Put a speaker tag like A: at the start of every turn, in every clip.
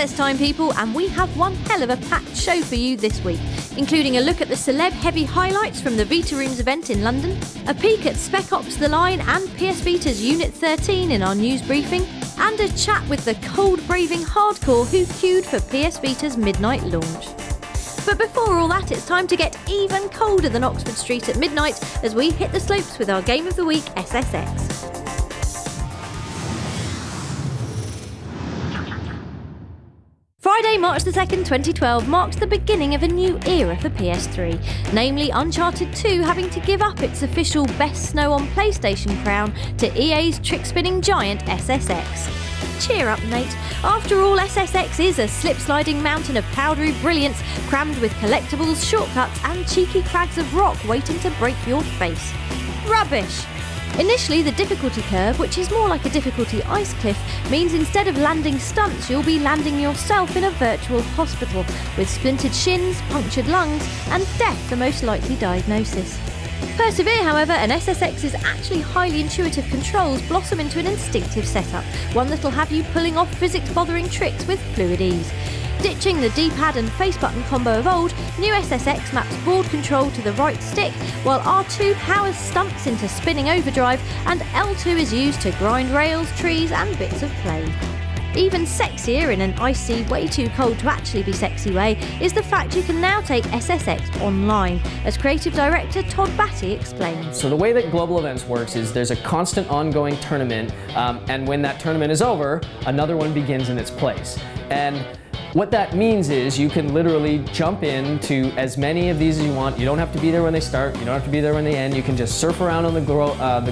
A: Access time, people, and we have one hell of a packed show for you this week, including a look at the celeb-heavy highlights from the Vita Rooms event in London, a peek at Spec Ops The Line and PS Vita's Unit 13 in our news briefing, and a chat with the cold-braving hardcore who queued for PS Vita's midnight launch. But before all that, it's time to get even colder than Oxford Street at midnight as we hit the slopes with our Game of the Week SSX. Friday, March the 2nd, 2012 marks the beginning of a new era for PS3, namely Uncharted 2 having to give up its official Best Snow on PlayStation crown to EA's trick-spinning giant SSX. Cheer up, mate. After all, SSX is a slip-sliding mountain of powdery brilliance crammed with collectibles, shortcuts and cheeky crags of rock waiting to break your face. Rubbish! Initially, the difficulty curve, which is more like a difficulty ice cliff, means instead of landing stunts, you'll be landing yourself in a virtual hospital, with splintered shins, punctured lungs, and death the most likely diagnosis. Persevere, however, and SSX's actually highly intuitive controls blossom into an instinctive setup, one that'll have you pulling off physics-bothering tricks with fluid ease. Ditching the D-pad and face button combo of old, new SSX maps board control to the right stick, while R2 powers stunts into spinning overdrive, and L2 is used to grind rails, trees and bits of plane. Even sexier in an icy, way too cold to actually be sexy way is the fact you can now take SSX online, as creative director Todd Batty explains.
B: So the way that global events works is there's a constant ongoing tournament, and when that tournament is over, another one begins in its place. And what that means is you can literally jump into as many of these as you want. You don't have to be there when they start, you don't have to be there when they end. You can just surf around on the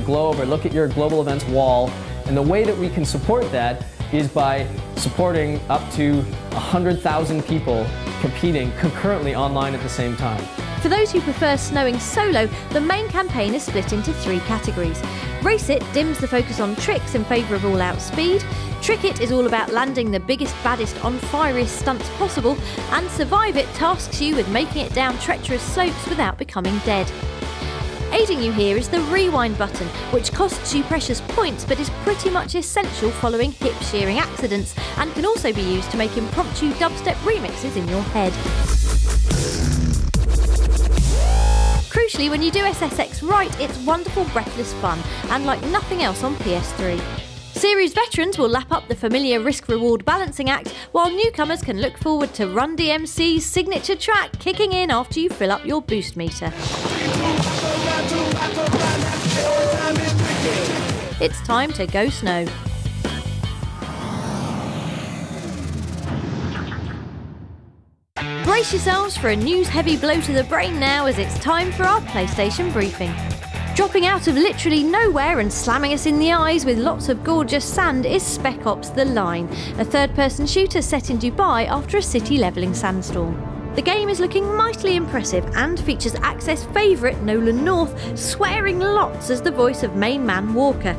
B: globe or look at your global events wall. And the way that we can support that is by supporting up to 100,000 people competing concurrently online at the same time.
A: For those who prefer snowing solo, the main campaign is split into 3 categories. Race It dims the focus on tricks in favour of all-out speed, Trick It is all about landing the biggest, baddest, on-fireiest stunts possible, and Survive It tasks you with making it down treacherous slopes without becoming dead. Aiding you here is the rewind button, which costs you precious points but is pretty much essential following hip shearing accidents, and can also be used to make impromptu dubstep remixes in your head. Crucially, when you do SSX right, it's wonderful, breathless fun, and like nothing else on PS3. Series veterans will lap up the familiar risk-reward balancing act, while newcomers can look forward to Run DMC's signature track kicking in after you fill up your boost meter. It's time to go snow. Brace yourselves for a news-heavy blow to the brain now, as it's time for our PlayStation briefing. Dropping out of literally nowhere and slamming us in the eyes with lots of gorgeous sand is Spec Ops The Line, a third-person shooter set in Dubai after a city-levelling sandstorm. The game is looking mightily impressive and features Access favourite Nolan North swearing lots as the voice of main man Walker.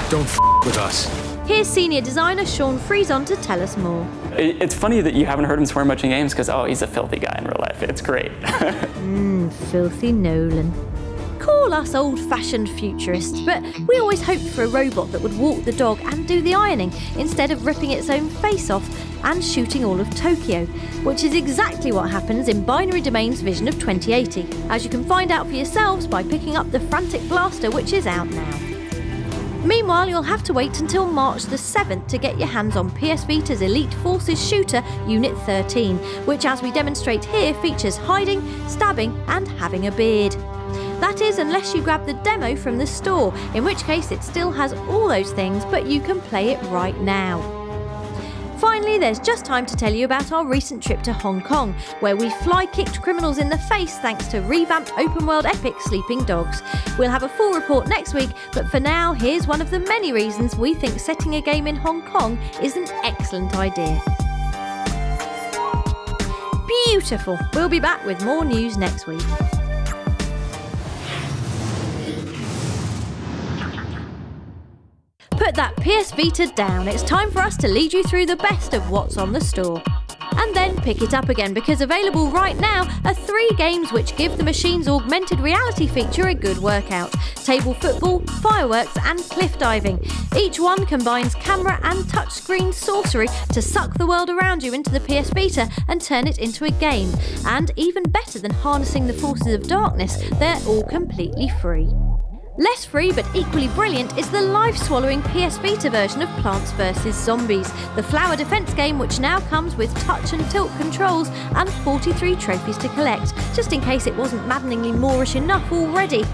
C: Don't f*** with us.
A: Here's senior designer Sean Friesen to tell us more.
D: It's funny that you haven't heard him swear much in games because, oh, he's a filthy guy in real life. It's great.
A: Filthy Nolan. Call us old-fashioned futurists, but we always hoped for a robot that would walk the dog and do the ironing instead of ripping its own face off and shooting all of Tokyo, which is exactly what happens in Binary Domain's vision of 2080, as you can find out for yourselves by picking up the Frantic Blaster, which is out now. Meanwhile, you'll have to wait until March the 7th to get your hands on PS Vita's Elite Forces shooter Unit 13, which, as we demonstrate here, features hiding, stabbing and having a beard. That is, unless you grab the demo from the store, in which case it still has all those things, but you can play it right now. Finally, there's just time to tell you about our recent trip to Hong Kong, where we fly-kicked criminals in the face thanks to revamped open-world epic Sleeping Dogs. We'll have a full report next week, but for now, here's one of the many reasons we think setting a game in Hong Kong is an excellent idea. Beautiful! We'll be back with more news next week. Put that PS Vita down, it's time for us to lead you through the best of what's on the store. and then pick it up again, because available right now are 3 games which give the machine's augmented reality feature a good workout: table football, fireworks and cliff diving. Each one combines camera and touchscreen sorcery to suck the world around you into the PS Vita and turn it into a game. And even better than harnessing the forces of darkness, they're all completely free. Less free but equally brilliant is the life-swallowing PS Vita version of Plants vs Zombies, the flower defence game which now comes with touch and tilt controls and 43 trophies to collect, just in case it wasn't maddeningly Moorish enough already.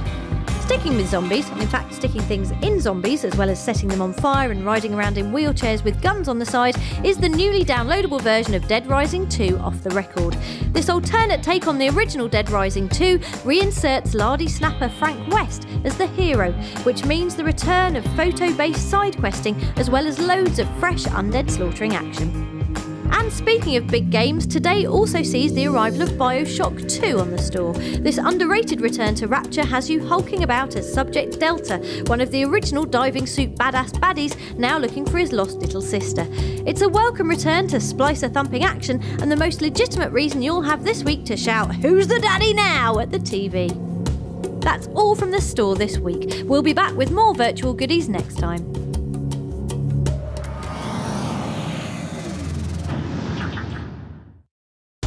A: Sticking with zombies, and in fact sticking things in zombies as well as setting them on fire and riding around in wheelchairs with guns on the side, is the newly downloadable version of Dead Rising 2 Off the Record. This alternate take on the original Dead Rising 2 reinserts Lardy snapper Frank West as the hero, which means the return of photo-based side questing as well as loads of fresh undead slaughtering action. And speaking of big games, today also sees the arrival of BioShock 2 on the store. This underrated return to Rapture has you hulking about as Subject Delta, one of the original diving suit badass baddies now looking for his lost little sister. It's a welcome return to splicer-thumping action, and the most legitimate reason you'll have this week to shout "Who's the daddy now?" at the TV. That's all from the store this week. We'll be back with more virtual goodies next time.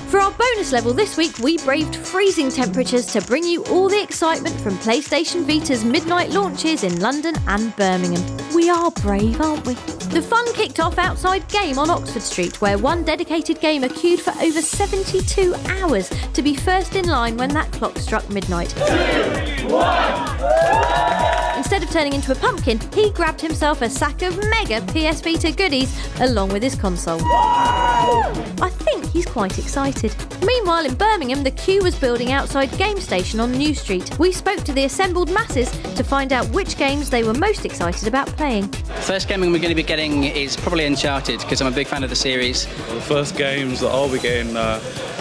A: For our bonus level this week, we braved freezing temperatures to bring you all the excitement from PlayStation Vita's midnight launches in London and Birmingham. We are brave, aren't we? The fun kicked off outside Game on Oxford Street, where one dedicated gamer queued for over 72 hours to be first in line when that clock struck midnight. 3, 1. Instead of turning into a pumpkin, he grabbed himself a sack of mega PS Vita goodies along with his console. I think he's quite excited. Meanwhile, in Birmingham, the queue was building outside Game Station on New Street. We spoke to the assembled masses to find out which games they were most excited about playing.
E: First game we're going to be getting is probably Uncharted, because I'm a big fan of the series.
F: The first games that I'll be getting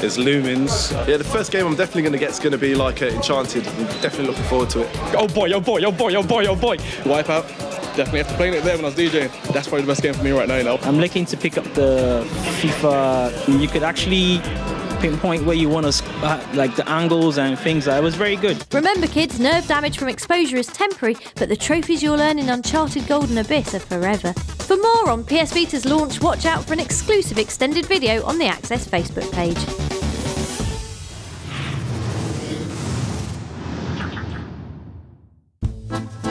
F: is Lumens.
G: Yeah, the first game I'm definitely going to get is going to be like Enchanted. I'm definitely looking forward to it.
F: Oh boy, oh boy, oh boy, oh boy, oh boy. Wipeout. Definitely after playing it there when I was DJing. That's probably the best game for me right now.
H: I'm looking to pick up the FIFA. You could actually pinpoint where you want to, like the angles and things. That was very good.
A: Remember kids, nerve damage from exposure is temporary, but the trophies you'll earn in Uncharted Golden Abyss are forever. For more on PS Vita's launch, watch out for an exclusive extended video on the Access Facebook page.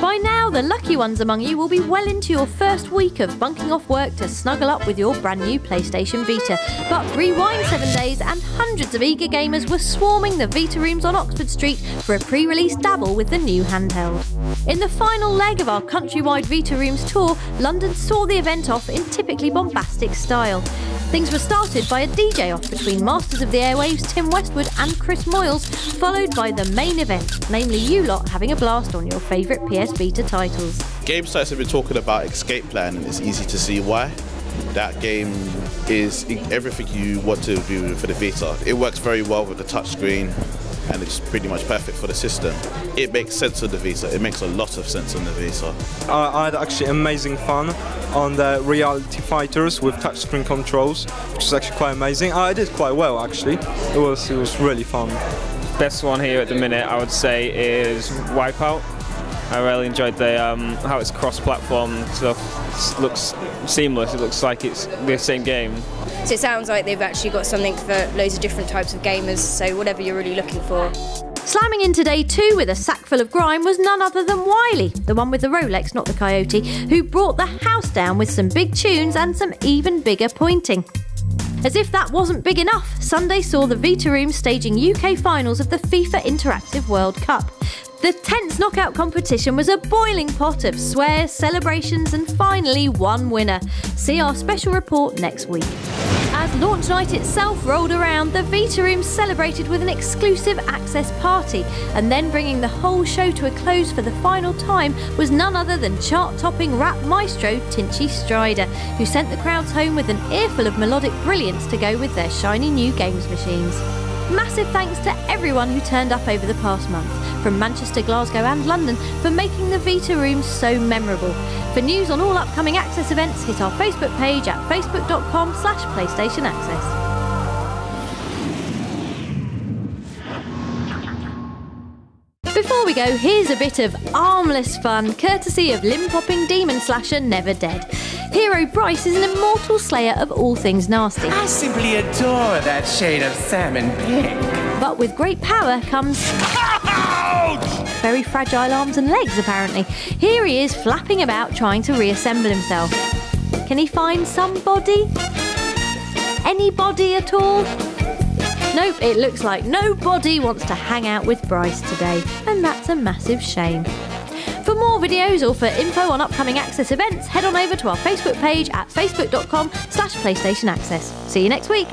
A: By now, the lucky ones among you will be well into your first week of bunking off work to snuggle up with your brand new PlayStation Vita. But rewind 7 days and hundreds of eager gamers were swarming the Vita rooms on Oxford Street for a pre-release dabble with the new handheld. In the final leg of our countrywide Vita rooms tour, London saw the event off in typically bombastic style. Things were started by a DJ off between Masters of the Airwaves Tim Westwood and Chris Moyles, followed by the main event, namely you lot having a blast on your favourite PS Vita titles.
I: Game sites have been talking about Escape Plan, and it's easy to see why. That game is everything you want to do for the Vita. It works very well with the touchscreen, and it's pretty much perfect for the system. It makes sense on the Vita. It makes a lot of sense on the Vita.
J: I had actually amazing fun on the Reality Fighters with touchscreen controls, which was actually quite amazing. I did quite well actually. It was really fun.
K: Best one here at the minute I would say is Wipeout. I really enjoyed the how it's cross-platform stuff. It looks seamless. It looks like it's the same game.
L: So it sounds like they've actually got something for loads of different types of gamers, so whatever you're really looking for.
A: Slamming into day 2 with a sack full of grime was none other than Wiley, the one with the Rolex, not the Coyote, who brought the house down with some big tunes and some even bigger pointing. As if that wasn't big enough, Sunday saw the Vita Room staging UK finals of the FIFA Interactive World Cup. The tense knockout competition was a boiling pot of swears, celebrations and finally one winner. See our special report next week. As launch night itself rolled around, the Vita Room celebrated with an exclusive access party, and then bringing the whole show to a close for the final time was none other than chart-topping rap maestro Tinchy Strider, who sent the crowds home with an earful of melodic brilliance to go with their shiny new games machines. Massive thanks to everyone who turned up over the past month, from Manchester, Glasgow and London, for making the Vita Room so memorable. For news on all upcoming Access events, hit our Facebook page at facebook.com/PlayStation Access. Before we go, here's a bit of armless fun, courtesy of limb-popping demon slasher Never Dead. Hero Bryce is an immortal slayer of all things nasty.
M: I simply adore that shade of salmon pink.
A: But with great power comes very fragile arms and legs, apparently. Here he is flapping about trying to reassemble himself. Can he find somebody? Anybody at all? Nope, it looks like nobody wants to hang out with Bryce today, and that's a massive shame. For more videos or for info on upcoming Access events, head on over to our Facebook page at facebook.com/PlayStation Access. See you next week.